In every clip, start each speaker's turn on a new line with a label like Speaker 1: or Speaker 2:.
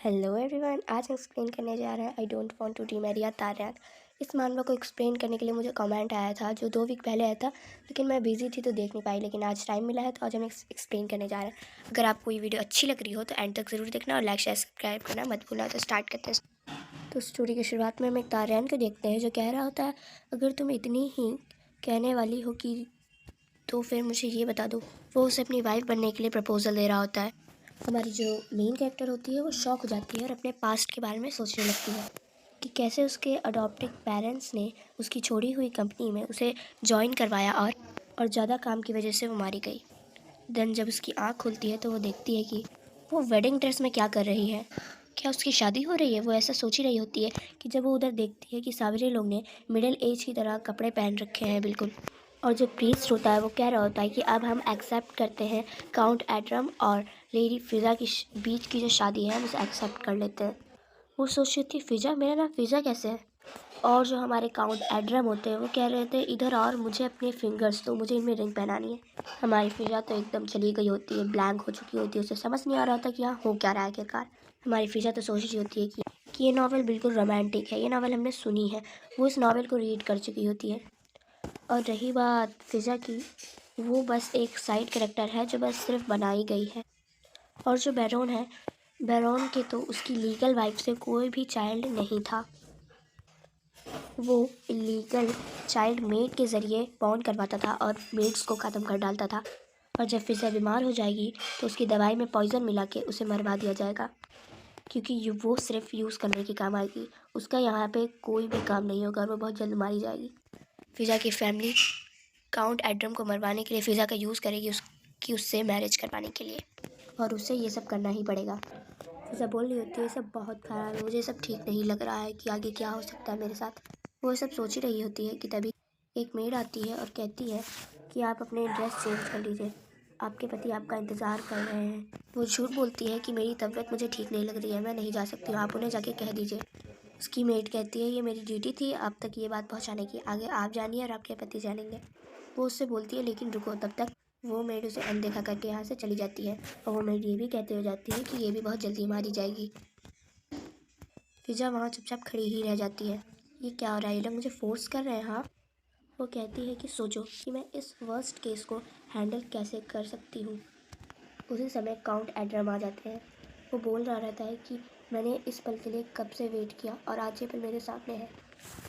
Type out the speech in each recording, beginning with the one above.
Speaker 1: Hello everyone, आज हम explain करने जा रहे हैं I don't want to remarry या तारक। इस मानवा को एक्सप्लेन करने के लिए मुझे कमेंट आया था जो 2 वीक पहले आया था, लेकिन मैं बिजी थी तो देख नहीं पाई। लेकिन आज टाइम मिला है तो आज हम एक्सप्लेन करने जा रहे हैं। अगर आपको ये वीडियो अच्छी लग रही हो तो एंड तक ज़रूर देखना और लाइक शेयर सब्सक्राइब करना मत भूलना। तो स्टार्ट करते हैं। तो स्टोरी की शुरुआत में हम एक तारैन को देखते हैं जो कह रहा होता है, अगर तुम इतनी ही कहने वाली हो कि तो फिर मुझे ये बता दो। वो उसे अपनी वाइफ बनने के लिए प्रपोज़ल दे रहा होता है। हमारी जो मेन कैरेक्टर होती है वो शॉक हो जाती है और अपने पास्ट के बारे में सोचने लगती है कि कैसे उसके अडॉप्टिव पेरेंट्स ने उसकी छोड़ी हुई कंपनी में उसे ज्वाइन करवाया और ज़्यादा काम की वजह से वो मारी गई। देन जब उसकी आँख खुलती है तो वो देखती है कि वो वेडिंग ड्रेस में क्या कर रही है। क्या उसकी शादी हो रही है? वो ऐसा सोच ही रही होती है कि जब वो उधर देखती है कि सारे लोग ने मिडिल एज की तरह कपड़े पहन रखे हैं बिल्कुल। और जो प्रीस्ट होता है वो कह रहा होता है कि अब हम एक्सेप्ट करते हैं काउंट एड्रम और लेडी फिज़ा की बीच की जो शादी है हम उसे एक्सेप्ट कर लेते हैं। वो सोच रही थी फिज़ा, मेरा नाम फिज़ा कैसे है? और जो हमारे काउंट एड्रम होते हैं वो कह रहे थे इधर और मुझे अपने फिंगर्स दो, मुझे इनमें रिंग पहनानी है। हमारी फिज़ा तो एकदम चली गई होती है, ब्लैंक हो चुकी होती है, उसे समझ नहीं आ रहा था कि यहाँ हो क्या रहा है आखिरकार। हमारी फिज़ा तो सोच रही होती है कि ये नावल बिल्कुल रोमांटिक है, ये नावल हमने सुनी है। वो इस नावल को रीड कर चुकी होती है। और रही बात फिज़ा की, वो बस एक साइड कैरेक्टर है जो बस सिर्फ बनाई गई है। और जो बैरोन है, बैरोन के तो उसकी लीगल वाइफ से कोई भी चाइल्ड नहीं था। वो इलीगल चाइल्ड मेड के ज़रिए बॉर्न करवाता था और मेड्स को ख़त्म कर डालता था। और जब फिज़ा बीमार हो जाएगी तो उसकी दवाई में पॉइज़न मिला के उसे मरवा दिया जाएगा, क्योंकि वो सिर्फ यूज़ करने के काम आएगी। उसका यहाँ पे कोई भी काम नहीं होगा और वो बहुत जल्द मारी जाएगी। फिज़ा की फैमिली काउंट एड्रम को मरवाने के लिए फिज़ा का यूज़ करेगी उससे मैरिज करवाने के लिए, और उसे ये सब करना ही पड़ेगा। फिज़ा बोल रही होती है, ये सब बहुत ख़राब है, मुझे सब ठीक नहीं लग रहा है कि आगे क्या हो सकता है मेरे साथ। वो सब सोच ही रही होती है कि तभी एक मेड आती है और कहती है कि आप अपने ड्रेस चेंज कर लीजिए, आपके पति आपका इंतज़ार कर रहे हैं। वो झूठ बोलती है कि मेरी तबीयत मुझे ठीक नहीं लग रही है, मैं नहीं जा सकती हूँ, आप उन्हें जाके कह दीजिए। उसकी मेड कहती है ये मेरी ड्यूटी थी आप तक ये बात पहुँचाने की, आगे आप जानिए और आपके पति जानेंगे। वो उससे बोलती है लेकिन रुको, तब तक वो मेड उसे अनदेखा करके यहाँ से चली जाती है। और वो मेड ये भी कहते हो जाती है कि ये भी बहुत जल्दी मारी जाएगी। फिज़ा वहाँ चुपचाप खड़ी ही रह जाती है। ये क्या हो रहा है? ये लोग मुझे फोर्स कर रहे हैं। हाँ, वो कहती है कि सोचो कि मैं इस वर्स्ट केस को हैंडल कैसे कर सकती हूँ। उसी समय काउंट एड्रम आ जाते हैं। वो बोल रहा रहता है कि मैंने इस पल के लिए कब से वेट किया और आज ये पल मेरे सामने है।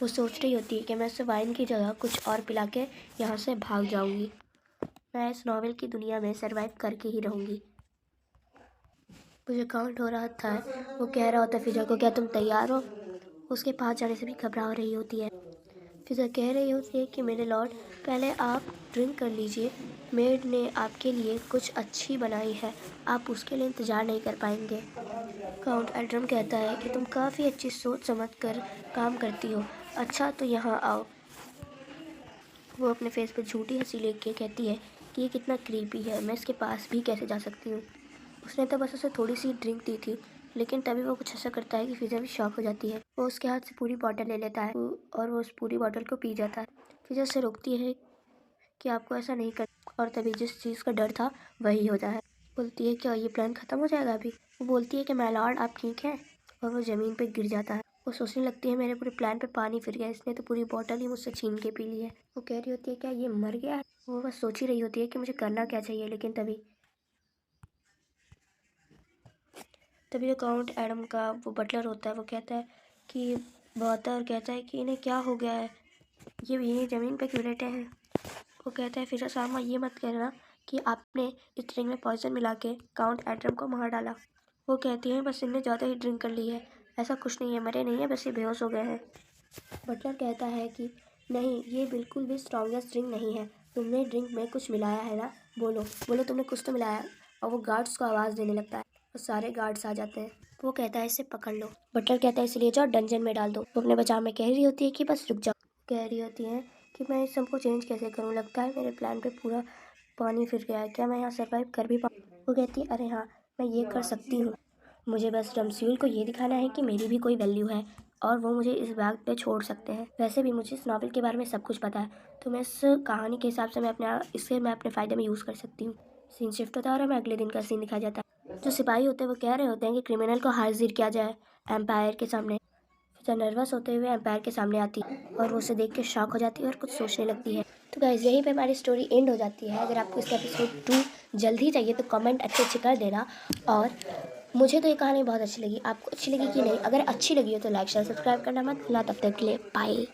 Speaker 1: वो सोच रही होती है कि मैं उसे वाइन की जगह कुछ और पिला के यहाँ से भाग जाऊँगी। मैं इस नॉवेल की दुनिया में सर्वाइव करके ही रहूँगी। मुझे काउंट हो रहा था, वो कह रहा होता है फिज़ा को, क्या तुम तैयार हो? उसके पास जाने से भी घबरा रही होती है। फिज़ा कह रही होती है कि मेरे लॉर्ड, पहले आप ड्रिंक कर लीजिए, मेड ने आपके लिए कुछ अच्छी बनाई है, आप उसके लिए इंतज़ार नहीं कर पाएंगे। काउंट एड्रम कहता है कि तुम काफ़ी अच्छी सोच समझ कर काम करती हो, अच्छा तो यहाँ आओ। वो अपने फेस पर झूठी हंसी लेके कहती है कि ये कितना क्रीपी है, मैं इसके पास भी कैसे जा सकती हूँ। उसने तो बस उसे थोड़ी सी ड्रिंक दी थी, लेकिन तभी वो कुछ ऐसा करता है कि फिज़ा भी शॉक हो जाती है। वो उसके हाथ से पूरी बॉटल ले लेता है और वो उस पूरी बॉटल को पी जाता है। फिज़ा उससे रोकती है कि आपको ऐसा नहीं कर, और तभी जिस चीज़ का डर था वही होता है। बोलती है क्या ये प्लान ख़त्म हो जाएगा अभी? वो बोलती है कि माय लॉर्ड आप ठीक हैं, और वो ज़मीन पे गिर जाता है। वो सोचने लगती है मेरे पूरे प्लान पे पानी फिर गया, इसने तो पूरी बॉटल ही मुझसे छीन के पी ली है। वो कह रही होती है क्या ये मर गया है? वो बस सोच ही रही होती है कि मुझे करना क्या चाहिए, लेकिन तभी तभी जो काउंट एडम का वो बटलर होता है वो कहता है कि वो आता है और कहता है कि इन्हें क्या हो गया है, ये ज़मीन पे क्यों लेटे हैं। वो कहता है फिर सामा ये मत कहना कि आपने इस ड्रिंक में पॉइजन मिला के काउंट एड्रम को मार डाला। वो कहती है बस इनने ज़्यादा ही ड्रिंक कर ली है, ऐसा कुछ नहीं है, मरे नहीं है, बस ये बेहोश हो गए हैं। बटलर कहता है कि नहीं, ये बिल्कुल भी स्ट्रॉन्गेस्ट ड्रिंक नहीं है, तुमने ड्रिंक में कुछ मिलाया है ना, बोलो बोलो तुमने कुछ तो मिलाया है। और वो गार्ड्स को आवाज़ देने लगता है और सारे गार्ड्स आ जाते हैं। वो कहता है इसे पकड़ लो। बटलर कहता है इसे ले जाओ डंजन में डाल दो। वो अपने बचाव में कह रही होती है कि बस रुक जाओ। कह रही होती है कि मैं इस सबको चेंज कैसे करूँ, लगता है मेरे प्लान पे पूरा पानी फिर गया है, क्या मैं यहाँ सर्वाइव कर भी पाऊँ? वो कहती है अरे हाँ, मैं ये कर सकती हूँ, मुझे बस रमस्यूल को ये दिखाना है कि मेरी भी कोई वैल्यू है और वो मुझे इस बाग पे छोड़ सकते हैं। वैसे भी मुझे इस नावल के बारे में सब कुछ पता है, तो मैं इस कहानी के हिसाब से मैं अपने फ़ायदे में यूज़ कर सकती हूँ। सीन शिफ्ट होता है और हमें अगले दिन का सीन दिखाया जाता है। जो सिपाही होते हैं वो कह रहे होते हैं कि क्रिमिनल को हाजिर किया जाए एम्पायर के सामने। फिजा नर्वस होते हुए एम्पायर के सामने आती है और वो उसे देख के शॉक हो जाती है और कुछ सोचने लगती है। तो गाइस यहीं पे हमारी स्टोरी एंड हो जाती है। अगर आपको इसका एपिसोड 2 जल्दी ही चाहिए तो कमेंट अच्छे अच्छे कर देना। और मुझे तो ये कहानी बहुत अच्छी लगी, आपको अच्छी लगी कि नहीं? अगर अच्छी लगी हो तो लाइक शेयर सब्सक्राइब करना मत भूलना। तब तक के लिए बाय।